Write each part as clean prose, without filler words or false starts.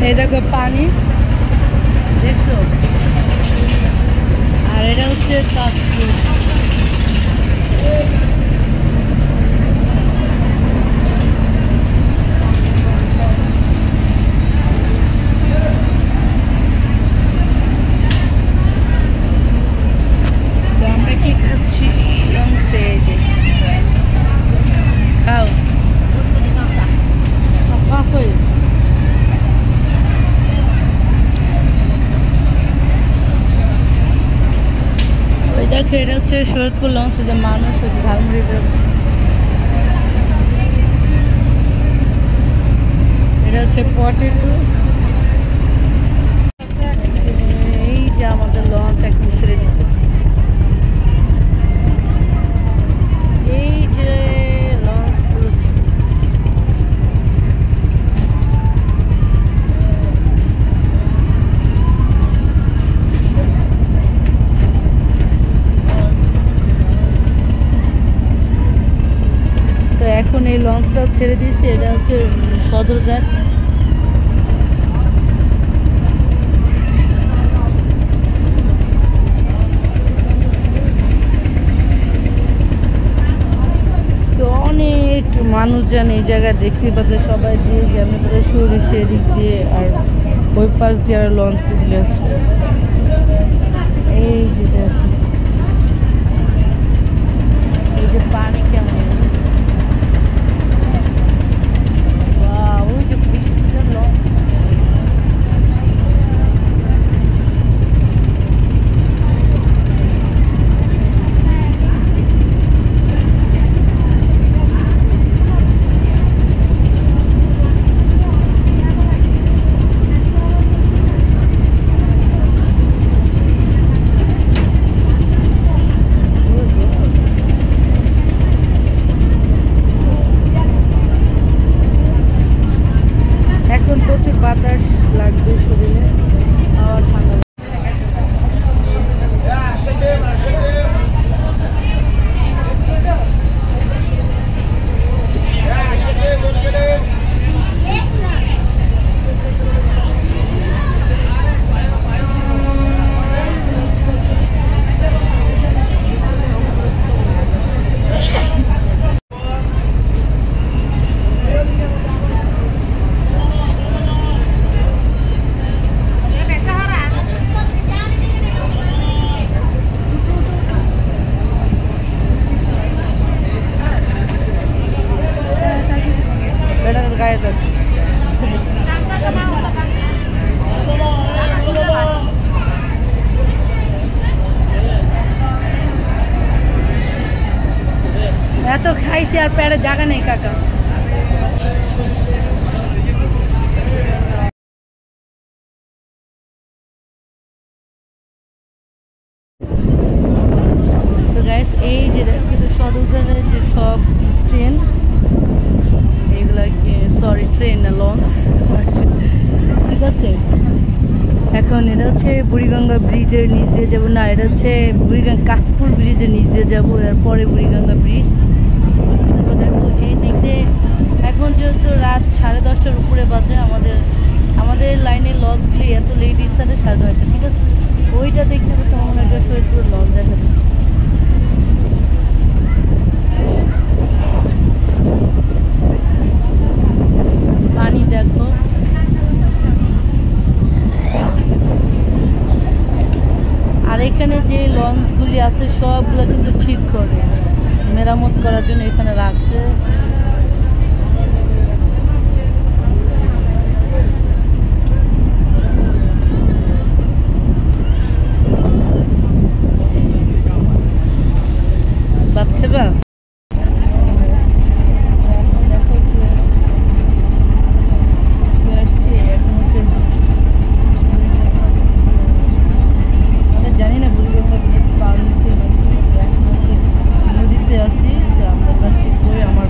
এই দেখো পানি দেখছো, আর এটা হচ্ছে কাশফুল। তো আমরা কি খাচ্ছি? খাও কাফে। ওই দেখো এটা হচ্ছে শরৎপুর লঞ্চ, যে মানুষ ওই ঝালমুড়ি, এটা হচ্ছে পটেটো। এই যে আমাদের লঞ্চ এখন ছেড়ে দিচ্ছে, এই যে লঞ্চ পুরো। তো এখন এই লঞ্চটা ছেড়ে দিয়েছে, এটা হচ্ছে সদরঘাট। তো অনেক মানুষজন এই জায়গায় দেখতে পাচ্ছে, সবাই দিয়ে যেমন করে শরীর সেদিক দিয়ে, আর ওই পাশ দিয়ে আর লঞ্চ গুলো আছে। এই যে এই যে পানি কেমন, ওই যে লঞ্চ। এখন প্রচুর বাতাস লাগবে শরীরে, আবার ঠান্ডা। এত খাইছি আর পেটে জায়গা নেই কাকা। তো গাইস এই যে কিন্তু সদরঘাটের যে সব ট্রেন, এইগুলা সরি ট্রেন না লঞ্চ, ঠিক আছে। এখন এটা হচ্ছে বুড়িগঙ্গা ব্রিজের নিচ দিয়ে যাবো, না এটা হচ্ছে বুড়িগঙ্গা কাশপুর ব্রিজের নিচ দিয়ে যাবো, এরপরে বুড়িগঙ্গা ব্রিজ। তো দেখো এই দিক দিয়ে এখন যেহেতু রাত 10:30টার উপরে বাজে, আমাদের লাইনের লঞ্চগুলি এত লেট স্টার্টে 9:30, ঠিক আছে। ওইটা দেখতে পাচ্ছি আমার মনে হয় শরীরপুর লঞ্চ দেখা যাচ্ছে। পানি দেখো, আর এখানে যে লঞ্চগুলি আছে সবগুলো কিন্তু ঠিক করে মেরামত করার জন্য এখানে রাখছে। ভাত খাবা? জানি না বুড়িগঙ্গা ব্রিজ পার হয়েছে নদীতে আছি, তো আমরা কাছে আমার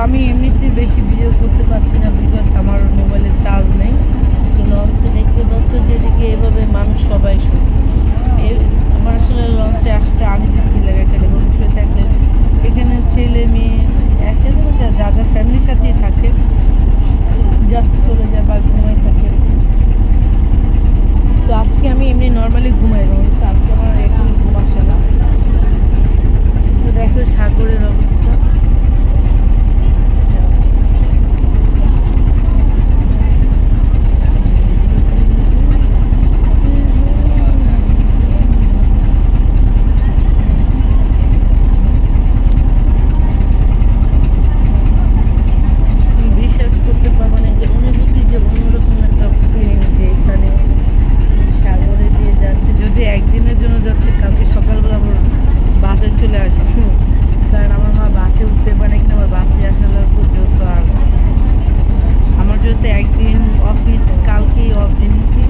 আমি এমনিতে বেশি ভিডিও করতে পারছি না, বিকজ আমার মোবাইলে চার্জ নেই। তো লঞ্চে দেখতে পাচ্ছ যেদিকে এভাবে মানুষ সবাই শুয়ে। আমার আসলে লঞ্চে আসতে আমি যে ফিল লাগে একটা এবং শুয়ে থাকলে এখানে ছেলে মেয়ে একসাথে যা যা ফ্যামিলির সাথেই থাকে, জাস্ট চলে যায় বা ঘুমাই থাকে। তো আজকে আমি এমনি নর্মালি ঘুমাই লঞ্চে, আজকে আমার এখন ঘুম আসে না। তো দেখো সাগরের অবস্থা। বিশ্বাস করতে পারবো না যে অনুভূতি, যে অন্যরকম একটা ফিলিং, যে এখানে সাগরে দিয়ে যাচ্ছে। যদি একদিনের জন্য যাচ্ছে, কালকে সকালবেলা আমার বাসে চলে আসবো, কারণ আমার মা বাসে উঠতে পারে কিনা, আমার বাসে আসার পর্যন্ত। আর আমার যেহেতু একদিন অফিস, কালকেই অফ নিয়েছি,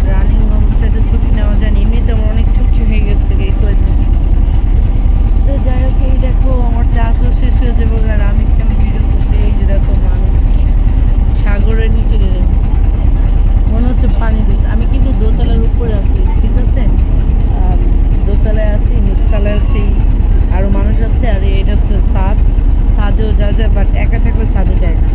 রানিং অবস্থায় তো ছুটি নেওয়া যায় না, এমনিতে আমার অনেক ছুটি হয়ে গেছে এই কয়েকদিন। তো যাই হোক, এই দেখো আমার চাকরি শেষ হয়ে যাবো, আর আমি কেমন ভিডিও করছি। এই যে দেখো মানুষ সাগরের নিচে গেলে মনে হচ্ছে পানি দিচ্ছে। আমি কিন্তু দোতলার উপরে আছি, ঠিক আছে, দোতলায় আছি, নিচতলায় হচ্ছে আরো মানুষ আছে। আর এটা হচ্ছে ছাদ, ছাদেও যাওয়া যায়, বাট একা থাকলে ছাদে যায় না।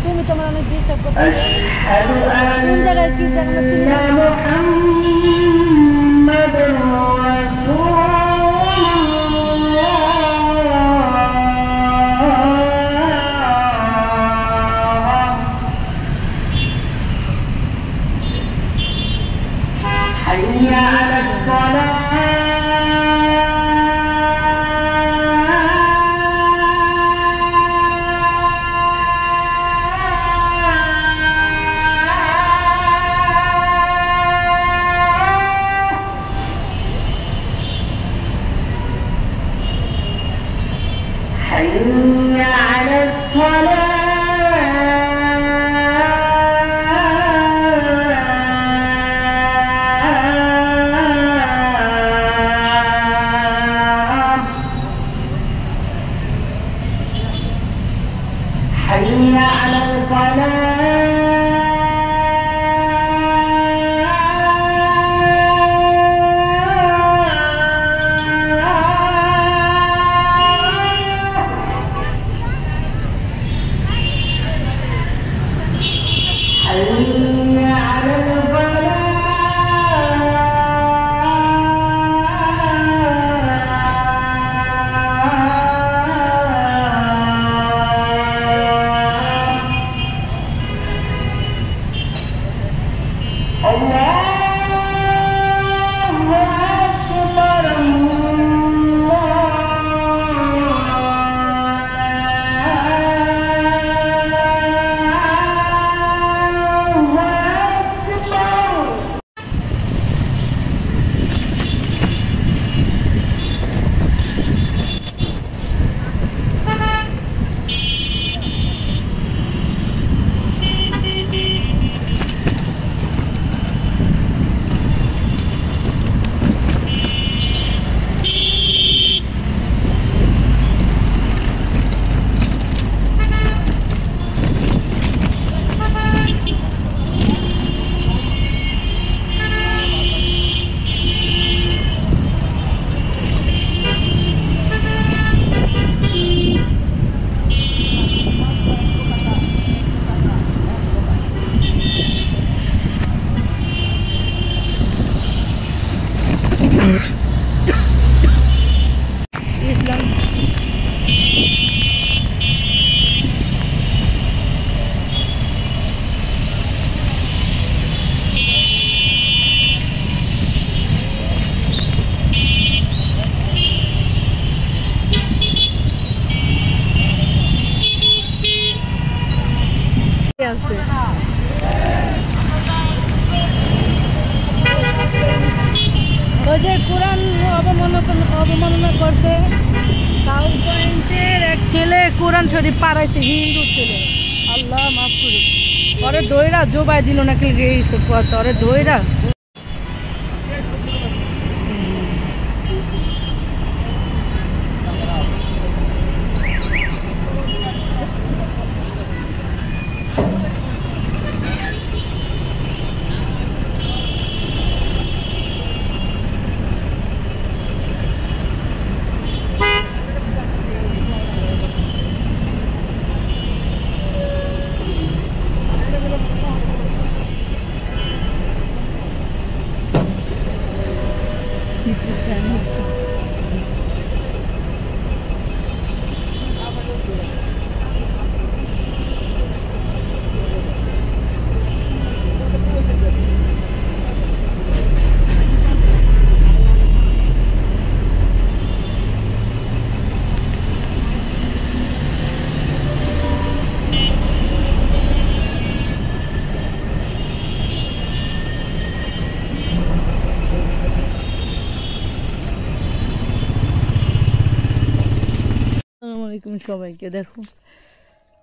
তুমি তোমার অনেক ডিস্টার্ব করতে, কোন জায়গায় কি জায়গা حي على الصلاة حي على الصلاة حي على الفلاح حي على الفلاح আছে ওই যে কোরআন অবমাননা করছে সাউথ পয়েন্টের এক ছেলে কোরআন শরীফ পাড়াইছে হিন্দু ছেলে আল্লাহ মাফ করুক পরে দইরা জোবাই দিল নাকি গেছে পরে দইরা সবাইকে দেখো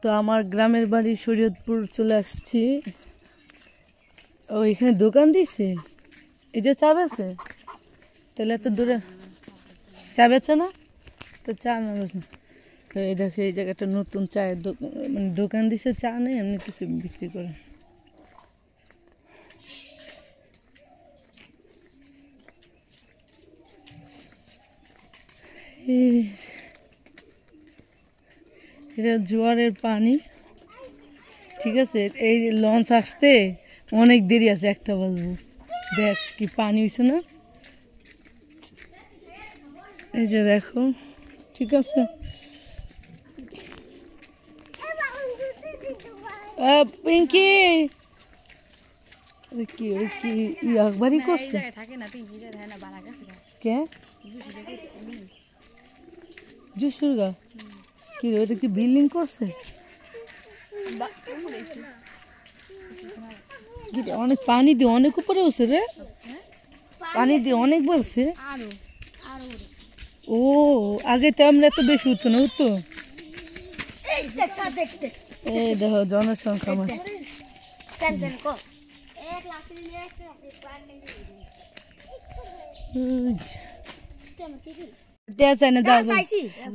তো আমার গ্রামের বাড়ি শরীয়তপুর চলে আসছি ও এখানে দোকান দিছে এই যে চা বেছে তাহলে এত দূরে চা বেছে না তো চা না বেছে তো এই দেখো এই জায়গাটা নতুন চায়ের মানে দোকান দিছে চা নেই এমনি কিছু বিক্রি করে এটা জোয়ারের পানি ঠিক আছে এই লঞ্চ আসতে অনেক দেরি আছে 1টা বাজবো দেখ কি পানি হয়েছে না এই যে দেখো ঠিক আছে পিঙ্কি কি একবারই করছে কে জুসুরগা কি ওটা কি বিল্ডিং করছে অনেক পানি দিয়ে অনেক উপরে উঠছে রে পানি দিয়ে অনেক বাড়ছে ও আগে তো আমরা এত বেশি উঠতো না উঠতো এই দেখো জনসংখ্যা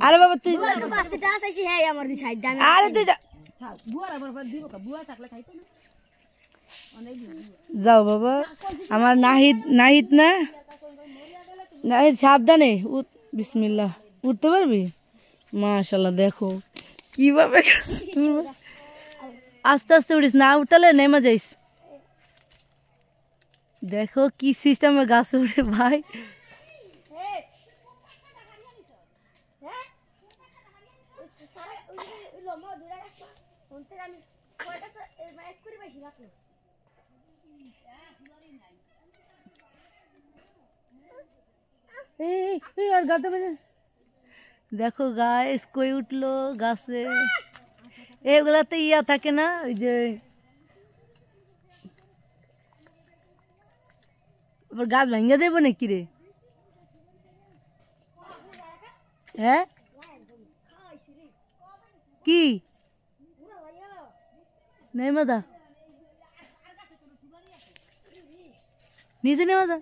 আরে বাবা তুই যাও বাবা আমার নাহিদ না নাহিদ সাবধানে বিসমিল্লাহ উঠতে পারবি মাশাআল্লাহ দেখো কিভাবে আস্তে আস্তে উঠিস না উঠলে নেমে যাইস দেখো কি সিস্টেমে গাছ উঠে ভাই দেখো গাছ কই উঠলো গাছে এগুলাতে ইয়া থাকে না ওই যে গাছ ভাঙ্গা দেবো নাকি রে হ্যাঁ কি নেই মাদা নিচে নেমা যা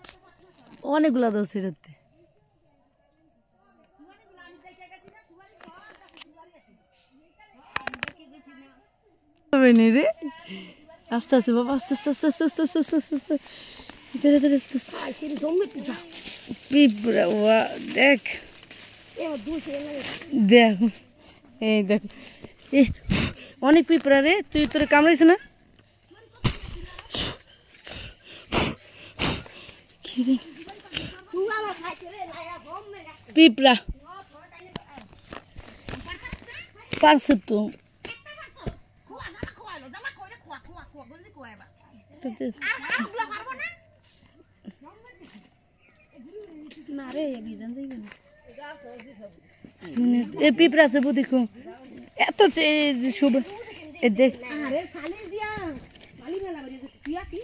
অনেকগুলা দাও সেটাতে রে আস্তে আস্তে বাবা আস্তে আস্তে আস্তে আস্তে আস্তে আস্তে আস্তে আস্তে ধীরে ধীরে আস্তে আস্তে পিঁপড়া দেখ দেখ এই দেখ অনেক পিঁপড়া রে তুই তোরে কামড়াইছে না পিঁপড়া পারছে তো পিঁপড়া আছে দেখো এত শুভ এ দেখ আরে খালি দিয়া খালি মেলা বাড়ি তুই আছি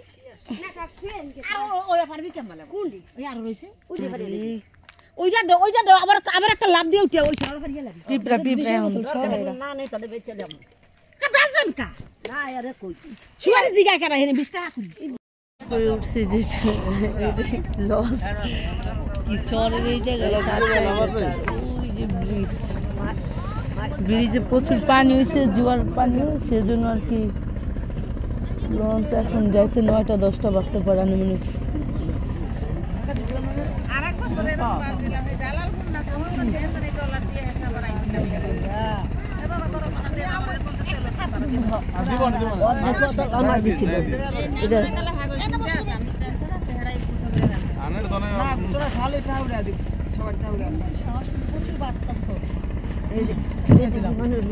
না কা ফেন কে আর ওই পারবি কেমন মেলা কোনটি ওই আর রইছে ওই যে বাড়ি ওইটা আবার একটা লাভ দিয়ে উঠে ওই সারা করিয়া লাগি পিঁপড়া না নেই তবে বেচে দাম কা বাজন কা না আরে কই শুয়ারে জিগা কেন হেনে 20 টাকা করে উঠছে যে লস কি চরের এই জায়গায় ওই যে ব্রিজে প্রচুর পানি হয়েছে জোয়ার পানি সেজন্য আর কি লঞ্চ এখন যাইতে 9টা 10টা বাজতে পারে আনুমানিক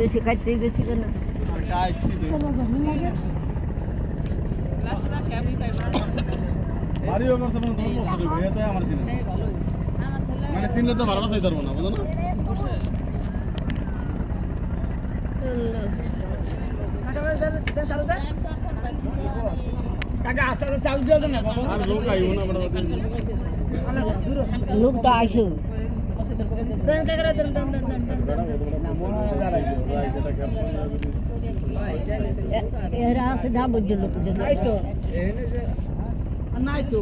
বেশি খাইতে গেছি কেন মানে তিনলে তো ভাড়া চাইতে পারবো না বুঝো না লোক তো আইসো এরা আছে ধাবজ্য লোক নাই তো